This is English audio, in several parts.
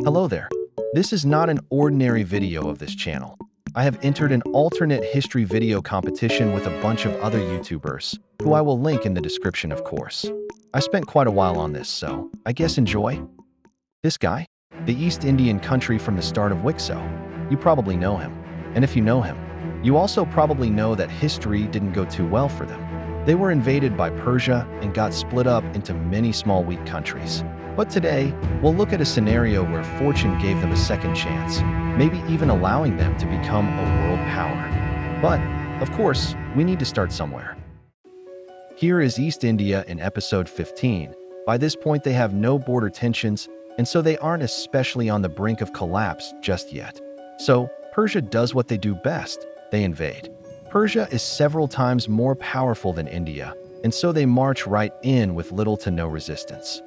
Hello there. This is not an ordinary video of this channel. I have entered an alternate history video competition with a bunch of other YouTubers, who I will link in the description, of course. I spent quite a while on this, so I guess enjoy. This guy? The East Indian country from the start of Wicso. You probably know him. And if you know him, you also probably know that history didn't go too well for them. They were invaded by Persia and got split up into many small weak countries. But today, we'll look at a scenario where fortune gave them a second chance, maybe even allowing them to become a world power. But, of course, we need to start somewhere. Here is East India in episode 15. By this point, they have no border tensions, and so they aren't especially on the brink of collapse just yet. So, Persia does what they do best. They invade. Persia is several times more powerful than India, and so they march right in with little to no resistance.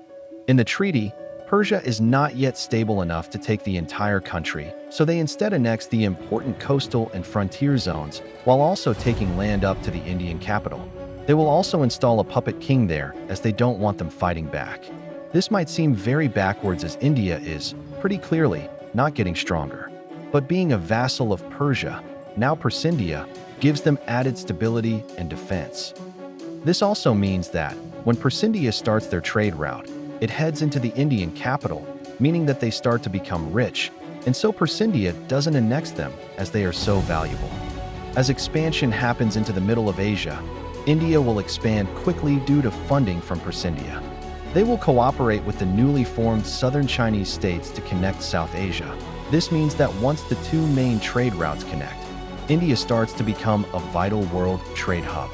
In the treaty, Persia is not yet stable enough to take the entire country, so they instead annex the important coastal and frontier zones while also taking land up to the Indian capital. They will also install a puppet king there, as they don't want them fighting back. This might seem very backwards, as India is, pretty clearly, not getting stronger. But being a vassal of Persia, now Persindia, gives them added stability and defense. This also means that, when Persindia starts their trade route, it heads into the Indian capital, meaning that they start to become rich, and so Persindia doesn't annex them as they are so valuable. As expansion happens into the middle of Asia, India will expand quickly due to funding from Persindia. They will cooperate with the newly formed southern Chinese states to connect South Asia. This means that once the two main trade routes connect, India starts to become a vital world trade hub.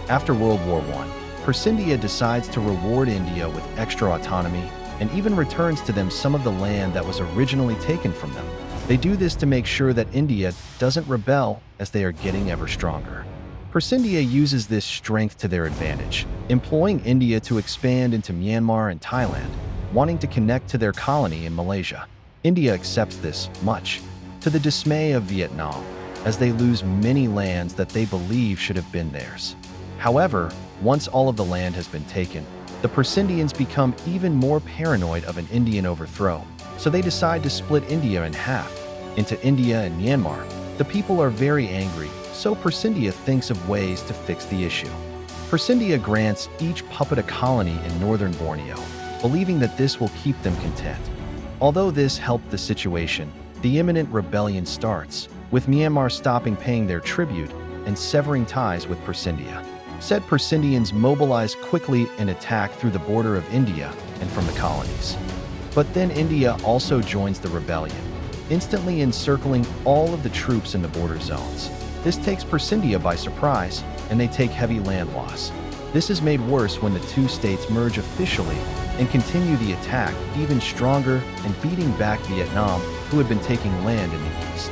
After World War I, Persindia decides to reward India with extra autonomy and even returns to them some of the land that was originally taken from them. They do this to make sure that India doesn't rebel as they are getting ever stronger. Persindia uses this strength to their advantage, employing India to expand into Myanmar and Thailand, wanting to connect to their colony in Malaysia. India accepts this, much to the dismay of Vietnam, as they lose many lands that they believe should have been theirs. However, once all of the land has been taken, the Persindians become even more paranoid of an Indian overthrow, so they decide to split India in half, into India and Myanmar. The people are very angry, so Persindia thinks of ways to fix the issue. Persindia grants each puppet a colony in northern Borneo, believing that this will keep them content. Although this helped the situation, the imminent rebellion starts, with Myanmar stopping paying their tribute and severing ties with Persindia. Said Persindians mobilize quickly and attack through the border of India and from the colonies. But then India also joins the rebellion, instantly encircling all of the troops in the border zones. This takes Persindia by surprise, and they take heavy land loss. This is made worse when the two states merge officially and continue the attack even stronger and beating back Vietnam, who had been taking land in the east.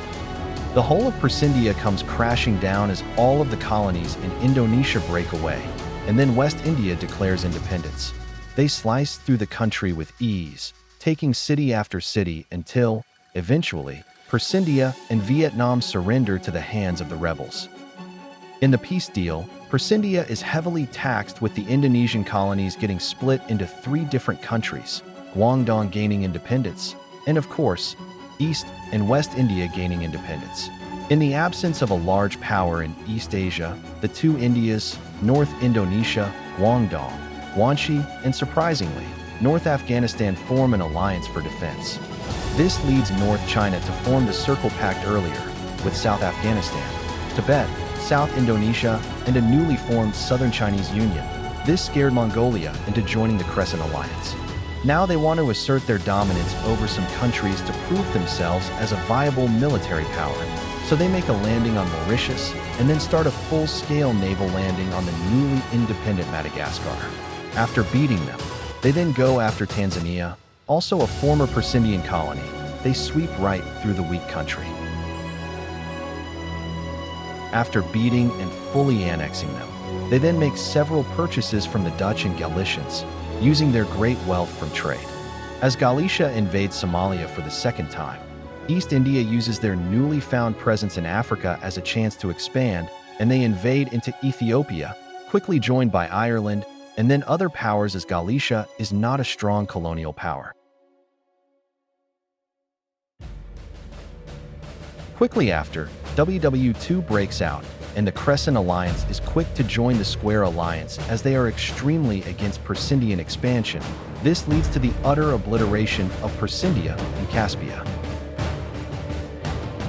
The whole of Persindia comes crashing down as all of the colonies in Indonesia break away, and then West India declares independence. They slice through the country with ease, taking city after city until, eventually, Persindia and Vietnam surrender to the hands of the rebels. In the peace deal, Persindia is heavily taxed, with the Indonesian colonies getting split into 3 different countries, Guangdong gaining independence, and of course, East and West India gaining independence. In the absence of a large power in East Asia, the two Indias, North Indonesia, Guangdong, Guangxi, and surprisingly, North Afghanistan form an alliance for defense. This leads North China to form the Circle Pact earlier, with South Afghanistan, Tibet, South Indonesia, and a newly formed Southern Chinese Union. This scared Mongolia into joining the Crescent Alliance. Now they want to assert their dominance over some countries to prove themselves as a viable military power. So they make a landing on Mauritius and then start a full-scale naval landing on the newly independent Madagascar. After beating them, they then go after Tanzania, also a former Persindian colony. They sweep right through the weak country. After beating and fully annexing them, they then make several purchases from the Dutch and Galicians, using their great wealth from trade. As Galicia invades Somalia for the second time, East India uses their newly found presence in Africa as a chance to expand, and they invade into Ethiopia, quickly joined by Ireland and then other powers, as Galicia is not a strong colonial power. Quickly after, WW2 breaks out, and the Crescent Alliance is quick to join the Square Alliance as they are extremely against Persian expansion. This leads to the utter obliteration of Persia and Caspia.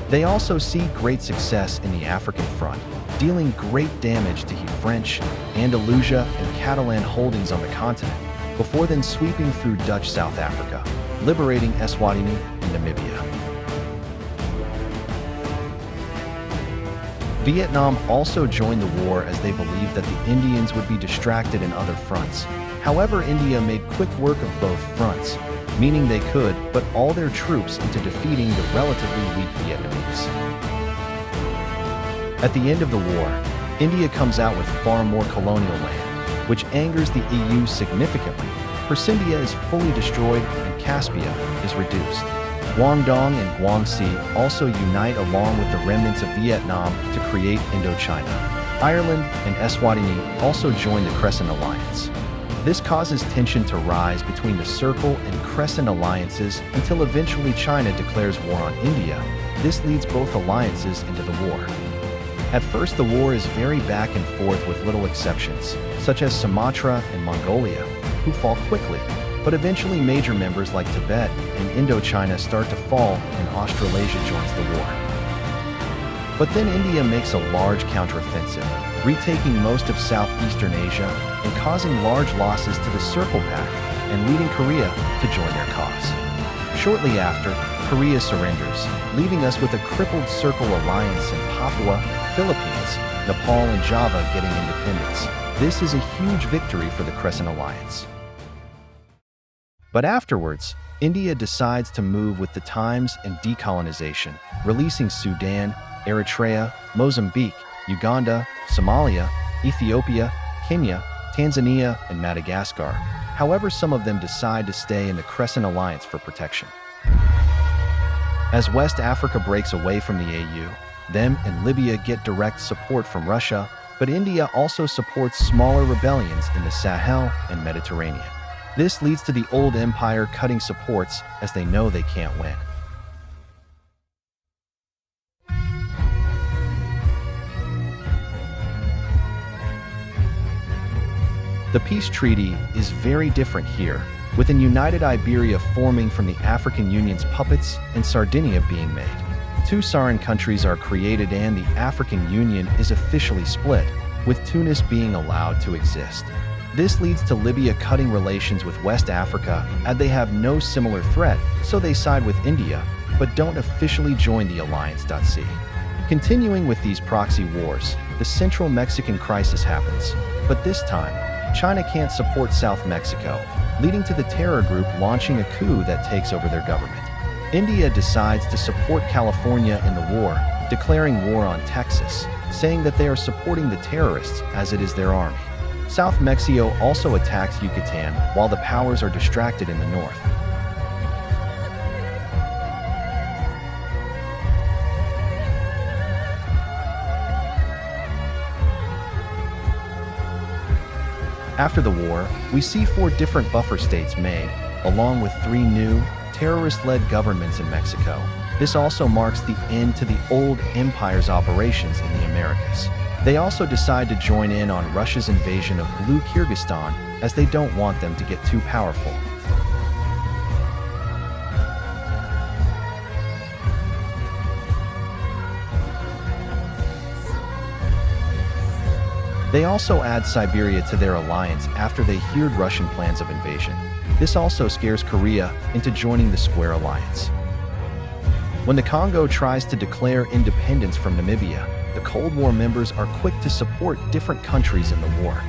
They also see great success in the African front, dealing great damage to French, Andalusia, and Catalan holdings on the continent, before then sweeping through Dutch South Africa, liberating Eswatini and Namibia. Vietnam also joined the war as they believed that the Indians would be distracted in other fronts. However, India made quick work of both fronts, meaning they could put all their troops into defeating the relatively weak Vietnamese. At the end of the war, India comes out with far more colonial land, which angers the EU significantly. Persia is fully destroyed and Caspia is reduced. Guangdong and Guangxi also unite along with the remnants of Vietnam to create Indochina. Ireland and Eswatini also join the Crescent Alliance. This causes tension to rise between the Circle and Crescent alliances until eventually China declares war on India. This leads both alliances into the war. At first, the war is very back and forth with little exceptions, such as Sumatra and Mongolia, who fall quickly, but eventually major members like Tibet and Indochina start to fall and Australasia joins the war. But then India makes a large counteroffensive, retaking most of southeastern Asia and causing large losses to the Circle Pact and leading Korea to join their cause. Shortly after, Korea surrenders, leaving us with a crippled Circle alliance in Papua, Philippines, Nepal, and Java getting independence. This is a huge victory for the Crescent Alliance. But afterwards, India decides to move with the times and decolonization, releasing Sudan, Eritrea, Mozambique, Uganda, Somalia, Ethiopia, Kenya, Tanzania, and Madagascar. However, some of them decide to stay in the Crescent Alliance for protection. As West Africa breaks away from the AU, them and Libya get direct support from Russia, but India also supports smaller rebellions in the Sahel and Mediterranean. This leads to the old empire cutting supports as they know they can't win. The peace treaty is very different here, with an united Iberia forming from the African Union's puppets and Sardinia being made. Two Saharan countries are created and the African Union is officially split, with Tunis being allowed to exist. This leads to Libya cutting relations with West Africa as they have no similar threat, so they side with India, but don't officially join the alliance. Continuing with these proxy wars, the Central Mexican crisis happens, but this time, China can't support South Mexico, leading to the terror group launching a coup that takes over their government. India decides to support California in the war, declaring war on Texas, saying that they are supporting the terrorists as it is their army. South Mexico also attacks Yucatan while the powers are distracted in the north. After the war, we see 4 different buffer states made, along with 3 new, terrorist-led governments in Mexico. This also marks the end to the old empire's operations in the Americas. They also decide to join in on Russia's invasion of Blue Kyrgyzstan as they don't want them to get too powerful. They also add Siberia to their alliance after they heard Russian plans of invasion. This also scares Korea into joining the Square Alliance. When the Congo tries to declare independence from Namibia, the Cold War members are quick to support different countries in the war.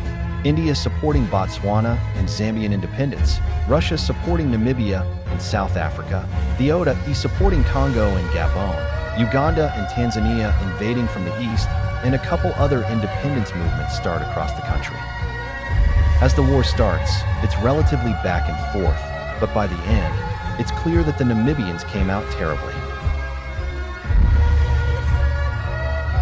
India supporting Botswana and Zambian independence, Russia supporting Namibia and South Africa, the OTA supporting Congo and Gabon, Uganda and Tanzania invading from the east, and a couple other independence movements start across the country. As the war starts, it's relatively back and forth, but by the end, it's clear that the Namibians came out terribly.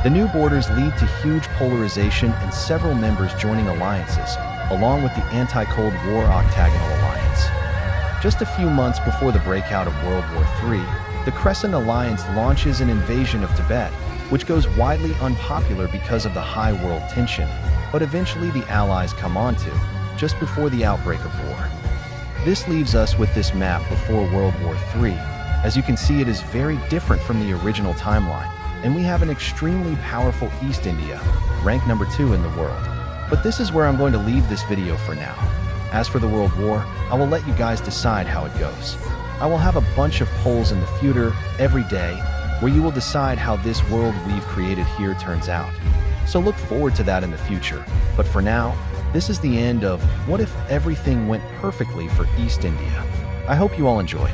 The new borders lead to huge polarization and several members joining alliances, along with the anti-Cold War Octagonal Alliance. Just a few months before the breakout of World War III, the Crescent Alliance launches an invasion of Tibet, which goes widely unpopular because of the high world tension, but eventually the Allies come onto, just before the outbreak of war. This leaves us with this map before World War III. As you can see, it is very different from the original timeline, and we have an extremely powerful East India, ranked number 2 in the world. But this is where I'm going to leave this video for now. As for the World War, I will let you guys decide how it goes. I will have a bunch of polls in the future every day where you will decide how this world we've created here turns out. So look forward to that in the future. But for now, this is the end of What If Everything Went Perfectly for East India. I hope you all enjoyed.